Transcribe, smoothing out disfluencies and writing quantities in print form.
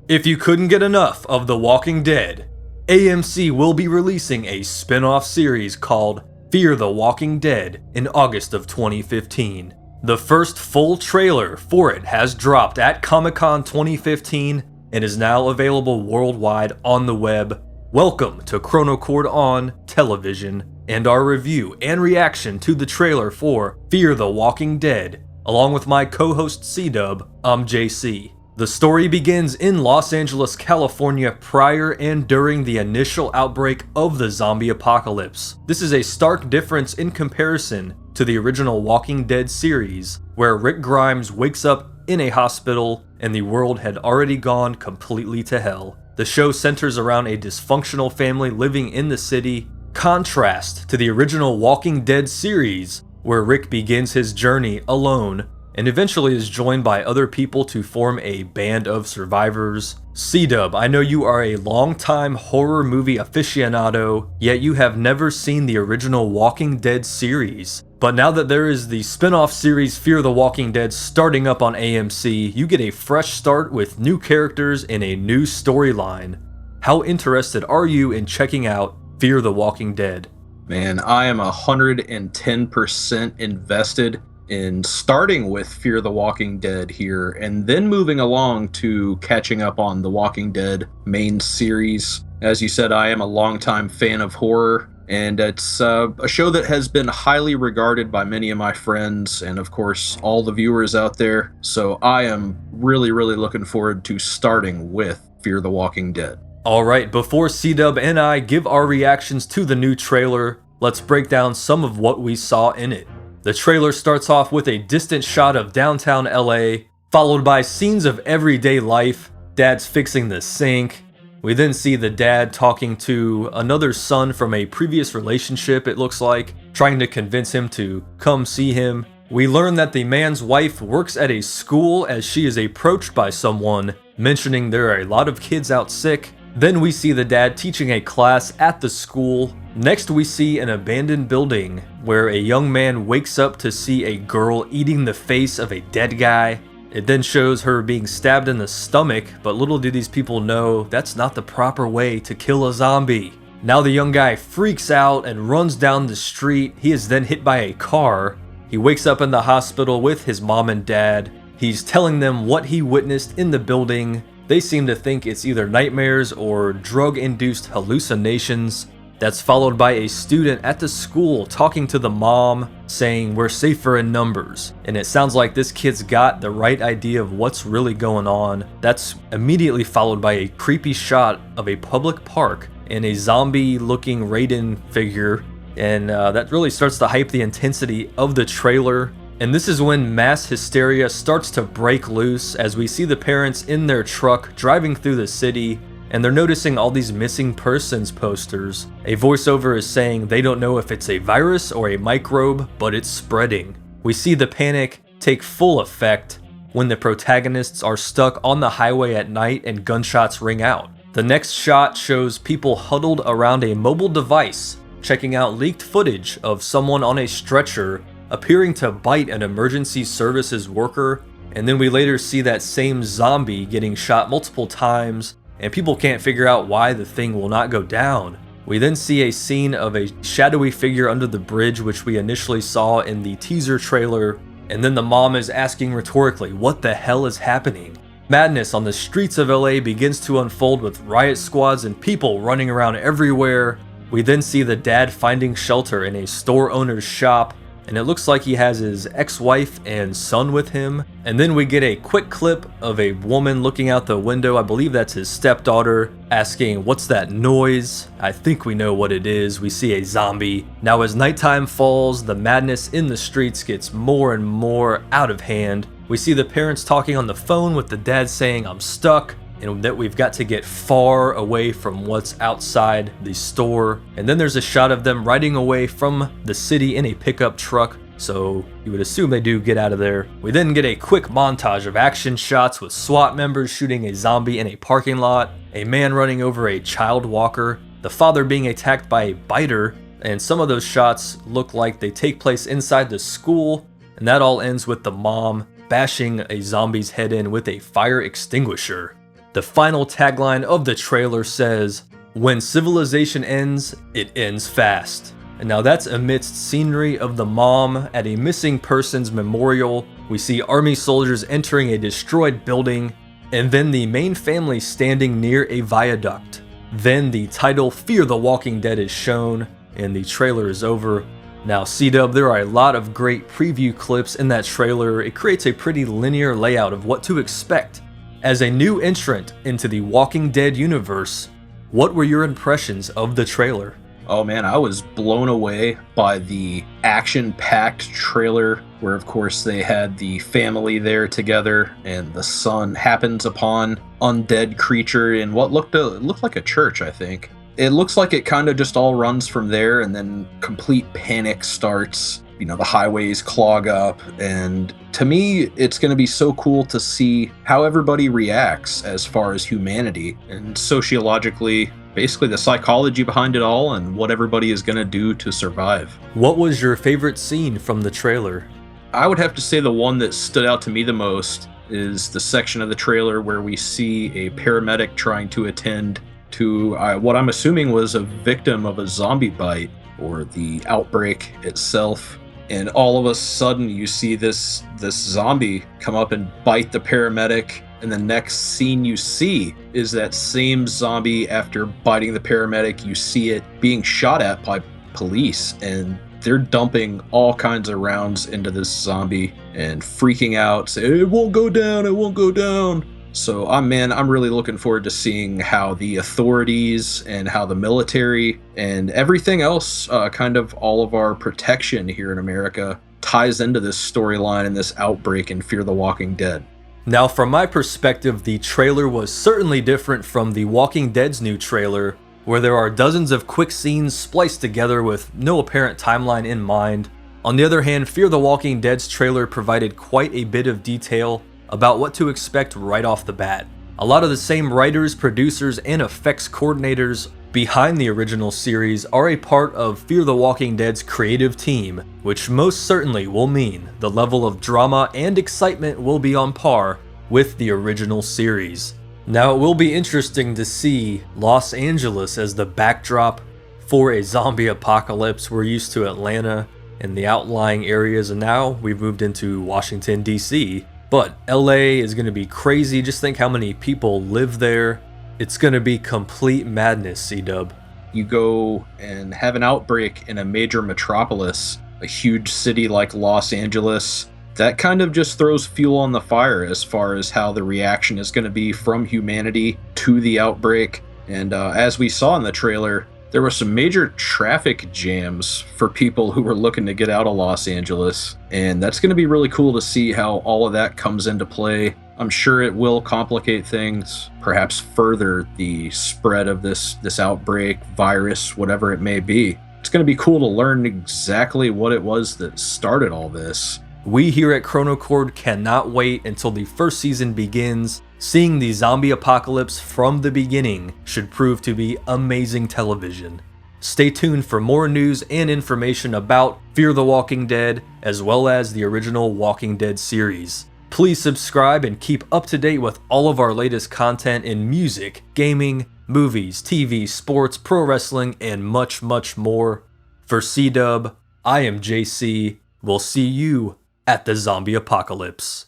If you couldn't get enough of The Walking Dead, AMC will be releasing a spin-off series called Fear the Walking Dead in August of 2015. The first full trailer for it has dropped at Comic-Con 2015 and is now available worldwide on the web. Welcome to Chronochord On television and our review and reaction to the trailer for Fear the Walking Dead. Along with my co-host C-Dub, I'm JC. The story begins in Los Angeles, California prior and during the initial outbreak of the zombie apocalypse. This is a stark difference in comparison to the original Walking Dead series, where Rick Grimes wakes up in a hospital and the world had already gone completely to hell. The show centers around a dysfunctional family living in the city, contrast to the original Walking Dead series, where Rick begins his journey alone and eventually is joined by other people to form a band of survivors. C-Dub, I know you are a longtime horror movie aficionado, yet you have never seen the original Walking Dead series. But now that there is the spin-off series Fear the Walking Dead starting up on AMC, you get a fresh start with new characters and a new storyline. How interested are you in checking out Fear the Walking Dead? Man, I am 110% invested in starting with Fear the Walking Dead here and then moving along to catching up on the Walking Dead main series. As you said, I am a longtime fan of horror, and it's a show that has been highly regarded by many of my friends and, of course, all the viewers out there. So I am really looking forward to starting with Fear the Walking Dead. Alright, before C-Dub and I give our reactions to the new trailer, let's break down some of what we saw in it. The trailer starts off with a distant shot of downtown LA, followed by scenes of everyday life. Dad's fixing the sink. We then see the dad talking to another son from a previous relationship, it looks like, trying to convince him to come see him. We learn that the man's wife works at a school as she is approached by someone, mentioning there are a lot of kids out sick. Then we see the dad teaching a class at the school. Next we see an abandoned building where a young man wakes up to see a girl eating the face of a dead guy. It then shows her being stabbed in the stomach, but little do these people know that's not the proper way to kill a zombie. Now the young guy freaks out and runs down the street. He is then hit by a car. He wakes up in the hospital with his mom and dad. He's telling them what he witnessed in the building. They seem to think it's either nightmares or drug-induced hallucinations. That's followed by a student at the school talking to the mom, saying we're safer in numbers. And it sounds like this kid's got the right idea of what's really going on. That's immediately followed by a creepy shot of a public park and a zombie-looking Raiden figure. And that really starts to hype the intensity of the trailer. And this is when mass hysteria starts to break loose as we see the parents in their truck driving through the city, and they're noticing all these missing persons posters. A voiceover is saying they don't know if it's a virus or a microbe, but it's spreading. We see the panic take full effect when the protagonists are stuck on the highway at night and gunshots ring out. The next shot shows people huddled around a mobile device, checking out leaked footage of someone on a stretcher appearing to bite an emergency services worker, and then we later see that same zombie getting shot multiple times, and people can't figure out why the thing will not go down. We then see a scene of a shadowy figure under the bridge, which we initially saw in the teaser trailer, and then the mom is asking rhetorically, what the hell is happening? Madness on the streets of LA begins to unfold with riot squads and people running around everywhere. We then see the dad finding shelter in a store owner's shop, and it looks like he has his ex-wife and son with him. And then we get a quick clip of a woman looking out the window, I believe that's his stepdaughter, asking, what's that noise? I think we know what it is. We see a zombie. Now as nighttime falls, the madness in the streets gets more and more out of hand. We see the parents talking on the phone with the dad saying, I'm stuck, and that we've got to get far away from what's outside the store. And then there's a shot of them riding away from the city in a pickup truck, so you would assume they do get out of there. We then get a quick montage of action shots with SWAT members shooting a zombie in a parking lot, a man running over a child walker, the father being attacked by a biter, and some of those shots look like they take place inside the school, and that all ends with the mom bashing a zombie's head in with a fire extinguisher. The final tagline of the trailer says, "When civilization ends, it ends fast." And now that's amidst scenery of the mom at a missing persons memorial. We see army soldiers entering a destroyed building, and then the main family standing near a viaduct. Then the title Fear the Walking Dead is shown, and the trailer is over. Now C-Dub, there are a lot of great preview clips in that trailer. It creates a pretty linear layout of what to expect. As a new entrant into the Walking Dead universe, what were your impressions of the trailer? Oh man, I was blown away by the action-packed trailer where of course they had the family there together and the son happens upon undead creature in what looked like a church, I think. It looks like it kind of just all runs from there and then complete panic starts. You know, the highways clog up, and to me, it's going to be so cool to see how everybody reacts as far as humanity and sociologically, basically the psychology behind it all and what everybody is going to do to survive. What was your favorite scene from the trailer? I would have to say the one that stood out to me the most is the section of the trailer where we see a paramedic trying to attend to what I'm assuming was a victim of a zombie bite or the outbreak itself. And all of a sudden you see this zombie come up and bite the paramedic, and the next scene you see is that same zombie after biting the paramedic. You see it being shot at by police, and they're dumping all kinds of rounds into this zombie and freaking out, saying, "It won't go down, it won't go down." So I'm really looking forward to seeing how the authorities and how the military and everything else, kind of all of our protection here in America, ties into this storyline and this outbreak in Fear the Walking Dead. Now, from my perspective, the trailer was certainly different from The Walking Dead's new trailer, where there are dozens of quick scenes spliced together with no apparent timeline in mind. On the other hand, Fear the Walking Dead's trailer provided quite a bit of detail about what to expect right off the bat. A lot of the same writers, producers, and effects coordinators behind the original series are a part of Fear the Walking Dead's creative team, which most certainly will mean the level of drama and excitement will be on par with the original series. Now, it will be interesting to see Los Angeles as the backdrop for a zombie apocalypse. We're used to Atlanta and the outlying areas, and now we've moved into Washington, D.C., but LA is going to be crazy. Just think how many people live there. It's going to be complete madness, C-Dub. You go and have an outbreak in a major metropolis, a huge city like Los Angeles. That kind of just throws fuel on the fire as far as how the reaction is going to be from humanity to the outbreak. And as we saw in the trailer, there were some major traffic jams for people who were looking to get out of Los Angeles. And that's going to be really cool to see how all of that comes into play. I'm sure it will complicate things, perhaps further the spread of this outbreak, virus, whatever it may be. It's going to be cool to learn exactly what it was that started all this. We here at Chronochord cannot wait until the first season begins. Seeing the zombie apocalypse from the beginning should prove to be amazing television. Stay tuned for more news and information about Fear the Walking Dead, as well as the original Walking Dead series. Please subscribe and keep up to date with all of our latest content in music, gaming, movies, TV, sports, pro wrestling, and much, much more. For C-Dub, I am JC. We'll see you at the zombie apocalypse.